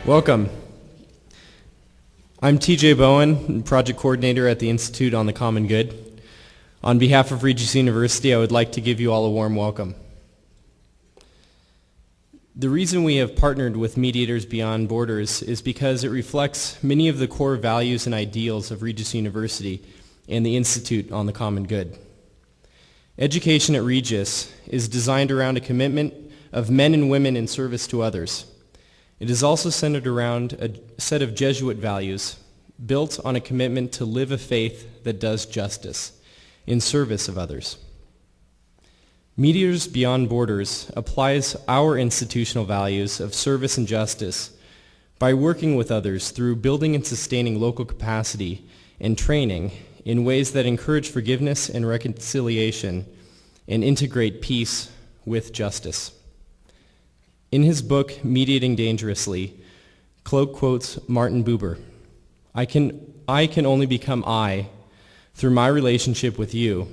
Welcome. I'm TJ Bowen, Project Coordinator at the Institute on the Common Good. On behalf of Regis University, I would like to give you all a warm welcome. The reason we have partnered with Mediators Beyond Borders is because it reflects many of the core values and ideals of Regis University and the Institute on the Common Good. Education at Regis is designed around a commitment of men and women in service to others. It is also centered around a set of Jesuit values built on a commitment to live a faith that does justice in service of others. Mediators Beyond Borders applies our institutional values of service and justice by working with others through building and sustaining local capacity and training in ways that encourage forgiveness and reconciliation and integrate peace with justice. In his book, Mediating Dangerously, Cloke quotes Martin Buber, I can only become I through my relationship with you,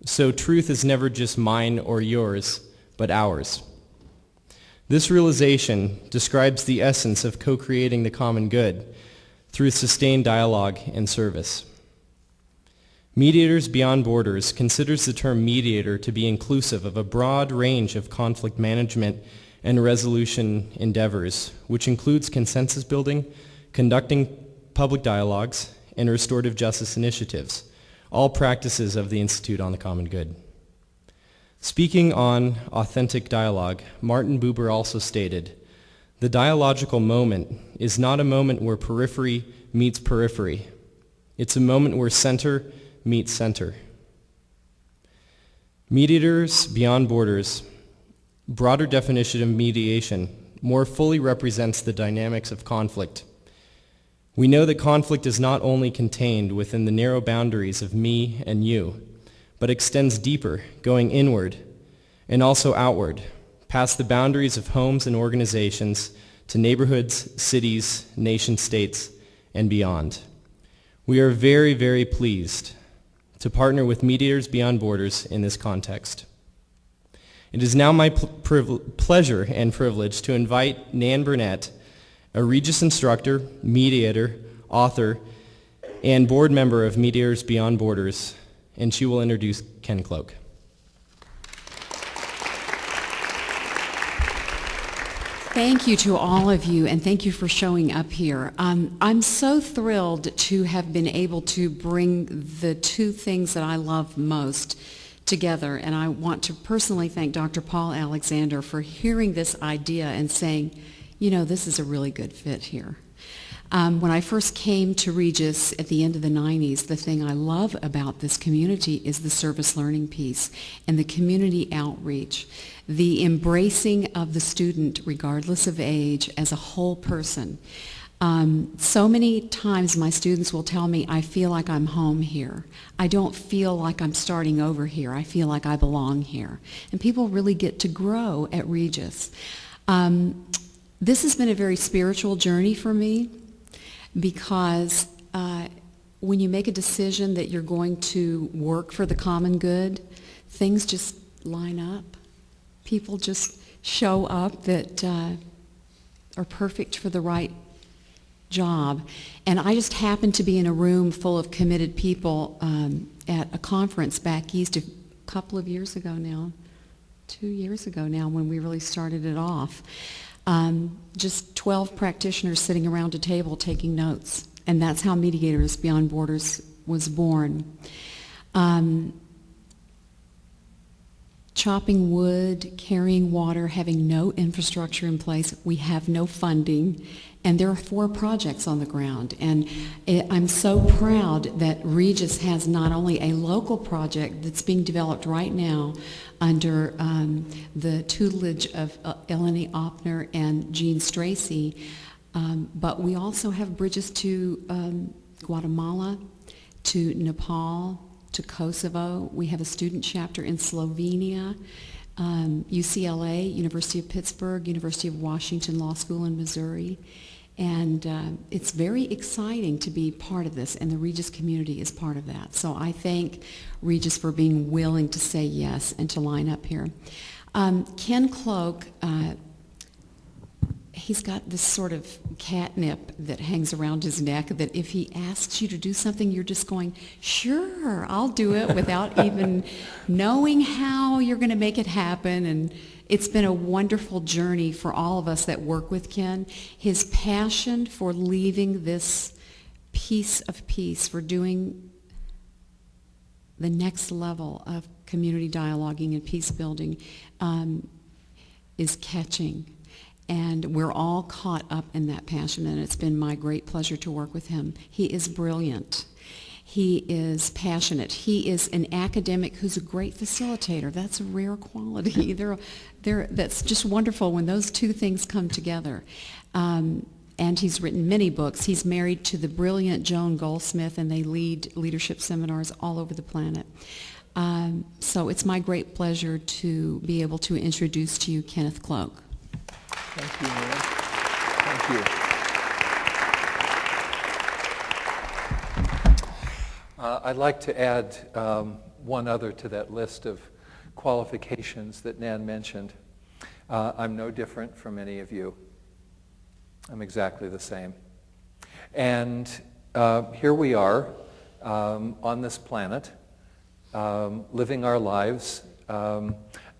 so truth is never just mine or yours, but ours. This realization describes the essence of co-creating the common good through sustained dialogue and service. Mediators Beyond Borders considers the term mediator to be inclusive of a broad range of conflict management and resolution endeavors, which includes consensus building, conducting public dialogues, and restorative justice initiatives, all practices of the Institute on the Common Good. Speaking on authentic dialogue, Martin Buber also stated, "The dialogical moment is not a moment where periphery meets periphery. It's a moment where center meets center." Mediators Beyond Borders' broader definition of mediation more fully represents the dynamics of conflict. We know that conflict is not only contained within the narrow boundaries of me and you, but extends deeper, going inward and also outward, past the boundaries of homes and organizations to neighborhoods, cities, nation-states, and beyond. We are very, very pleased to partner with Mediators Beyond Borders in this context. It is now my pleasure and privilege to invite Nan Burnett, a Regis instructor, mediator, author, and board member of Mediators Beyond Borders, and she will introduce Ken Cloke. Thank you to all of you, and thank you for showing up here. I'm so thrilled to have been able to bring the two things that I love most together, and I want to personally thank Dr. Paul Alexander for hearing this idea and saying, you know, this is a really good fit here. When I first came to Regis at the end of the 90s, the thing I love about this community is the service learning piece and the community outreach, the embracing of the student regardless of age as a whole person. So many times my students will tell me, I feel like I'm home here. I don't feel like I'm starting over here. I feel like I belong here. And people really get to grow at Regis. This has been a very spiritual journey for me because when you make a decision that you're going to work for the common good, things just line up. People just show up that are perfect for the right job. And I just happened to be in a room full of committed people at a conference back east a couple of years ago now, 2 years ago now when we really started it off. Just 12 practitioners sitting around a table taking notes. And that's how Mediators Beyond Borders was born. Chopping wood, carrying water, having no infrastructure in place. We have no funding. And there are 4 projects on the ground. And I'm so proud that Regis has not only a local project that's being developed right now under the tutelage of Eleni Opner and Jean Stracy, but we also have bridges to Guatemala, to Nepal, to Kosovo. We have a student chapter in Slovenia, UCLA, University of Pittsburgh, University of Washington Law School in Missouri. And it's very exciting to be part of this, and the Regis community is part of that. So I thank Regis for being willing to say yes and to line up here. Ken Cloke he's got this sort of catnip that hangs around his neck that if he asks you to do something, you're just going, sure, I'll do it without even knowing how you're going to make it happen. And it's been a wonderful journey for all of us that work with Ken. His passion for leaving this piece of peace, for doing the next level of community dialoguing and peace building is catching. And we're all caught up in that passion, and it's been my great pleasure to work with him. He is brilliant. He is passionate. He is an academic who's a great facilitator. That's a rare quality. That's just wonderful when those two things come together. And he's written many books. He's married to the brilliant Joan Goldsmith, and they lead leadership seminars all over the planet. So it's my great pleasure to be able to introduce to you Kenneth Cloke. Thank you, Nan. Thank you. I'd like to add one other to that list of qualifications that Nan mentioned. I'm no different from any of you. I'm exactly the same. And here we are on this planet, living our lives,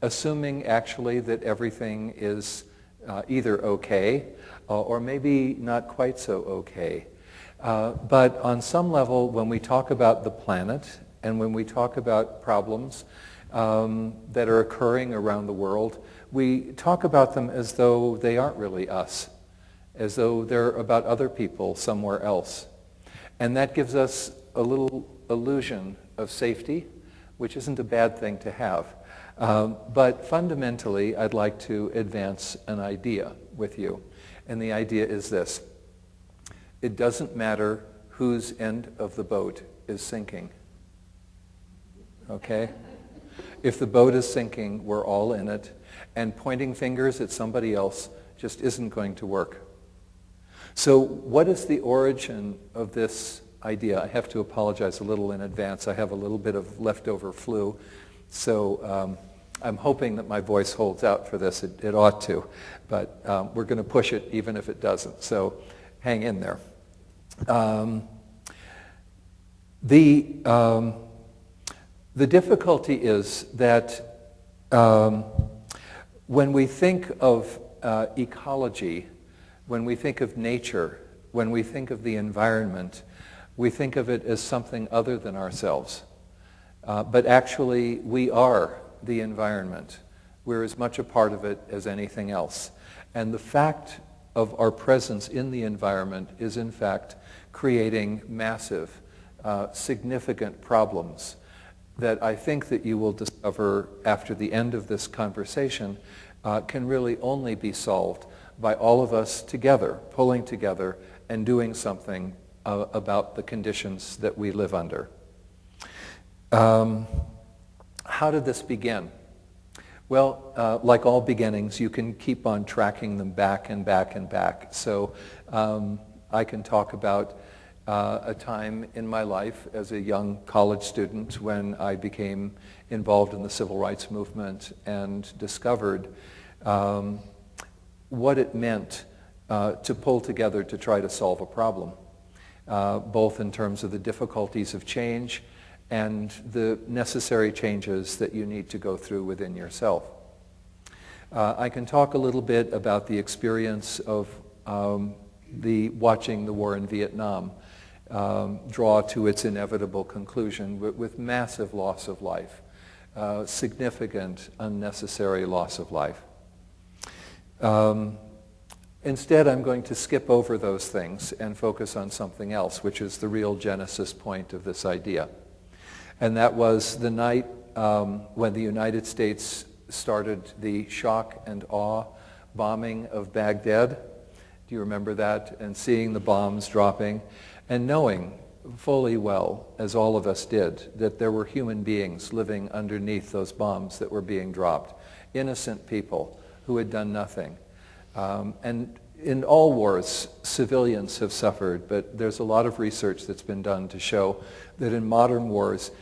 assuming actually that everything is either okay or maybe not quite so okay. But on some level, when we talk about the planet and when we talk about problems that are occurring around the world, we talk about them as though they aren't really us, as though they're about other people somewhere else. And that gives us a little illusion of safety, which isn't a bad thing to have. But fundamentally, I'd like to advance an idea with you. And the idea is this. It doesn't matter whose end of the boat is sinking. Okay? If the boat is sinking, we're all in it. And pointing fingers at somebody else just isn't going to work. So what is the origin of this idea? I have to apologize a little in advance. I have a little bit of leftover flu. So I'm hoping that my voice holds out for this. It ought to. But we're going to push it even if it doesn't. So hang in there. The difficulty is that when we think of ecology, when we think of nature, when we think of the environment, we think of it as something other than ourselves. But actually, we are the environment. We're as much a part of it as anything else. And the fact of our presence in the environment is, in fact, creating massive, significant problems that I think that you will discover after the end of this conversation can really only be solved by all of us together, pulling together and doing something about the conditions that we live under. How did this begin? Well, like all beginnings, you can keep on tracking them back and back and back. So I can talk about a time in my life as a young college student when I became involved in the civil rights movement and discovered what it meant to pull together to try to solve a problem, both in terms of the difficulties of change and the necessary changes that you need to go through within yourself. I can talk a little bit about the experience of watching the war in Vietnam draw to its inevitable conclusion with massive loss of life, significant unnecessary loss of life. Instead, I'm going to skip over those things and focus on something else, which is the real genesis point of this idea. And that was the night when the United States started the shock and awe bombing of Baghdad. Do you remember that? And seeing the bombs dropping and knowing fully well, as all of us did, that there were human beings living underneath those bombs that were being dropped, innocent people who had done nothing. And in all wars, civilians have suffered, but there's a lot of research that's been done to show that in modern wars,